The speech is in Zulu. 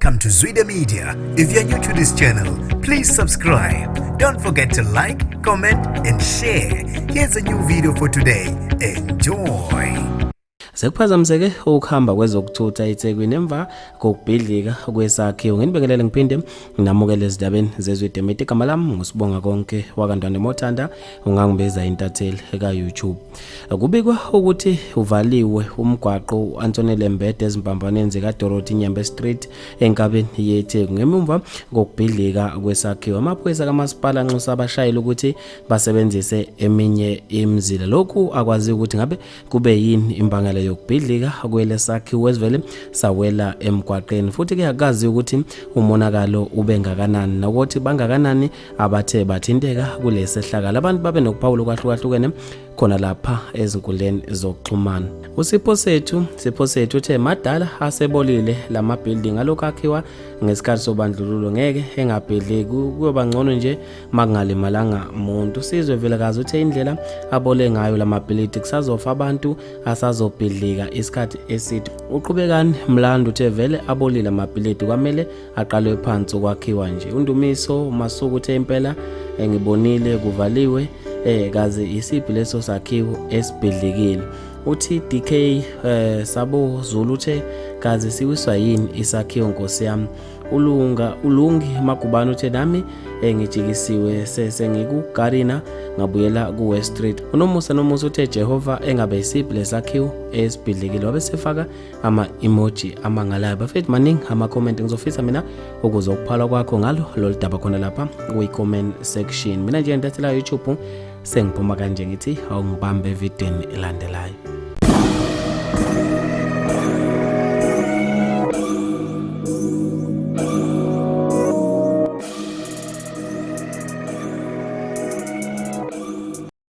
Welcome to zwide-media. If you're new to this channel, please subscribe. Don't forget to like, comment and share. Here's a new video for today. Enjoy. Sekuphazamiseke ukuhamba kwezokuthutha eThekwini emva kokubhidlika kwesakhiwo. Nginibingelele ngiphinde nginamukele ezindabeni zezwide-media. Igama lami ngusibonga konke wakantwana Mothanda, ungangibeza intatheli eka YouTube. Kubikwa ukuthi uvaliwe umgwaqo Anthony Lembede ezimpambaneni zika Dorothy Nyembe Street enkabeni yeThekwini ngemumva kokubhidlika kwesakhiwo. Amaphoyisa kamasipala anxusa abashayeli ukuthi basebenzise eminye imizila. Lokhu akwazi ukuthi ngabe kube yini imbangela yokubhidlika kwelesakhiwo esivele sawela emgwaqeni, futhi ke akazi ukuthi umonakalo ube ngakanani nokuthi bangakanani abathe bathinteka kulesehlakala. Abantu babe nokuphawula kwahlukahlukene khona lapha ezinkundleni zokuxhumana. Usipho sethu uthe madala asebolile lama building alokho akhiwa ngesikhathi sobandlululo ngeke engabhidliki, kuyoba ngcono nje makungalimalanga umuntu. Sizwe velekazi uthe indlela abole ngayo lama building kusazofa abantu asazobhidlika isikhathi eside. Uqhubekani Mlando uthe vele abolile ama building kwamele aqalwe phansi ukwakhiwa nje. uNdumiso Masuku uthe impela ngibonile kuvaliwe kaze isiphi leso sakhiwo esibhidlikile. Uthi DK Sabo Zulu uthe kaze siwiswa yini isakhiwo Nkosi yami. Ulungi Magubane uthe nami ngijikisiwe sengikugarina ngabuyela ku West Street. Nomusa uthe Jehova engabe isiphi lesakhiwo esibhidlikile, wabesefaka ama emoji amangalayo. Bafethu maningi ama comment ngizofisa mina ukuzokuphala kwakho ngalo lolu daba khona lapha ku comment section. Mina nje ngidathela YouTube sengiphuma kanje ngithi awungibambe evideni elandelayo.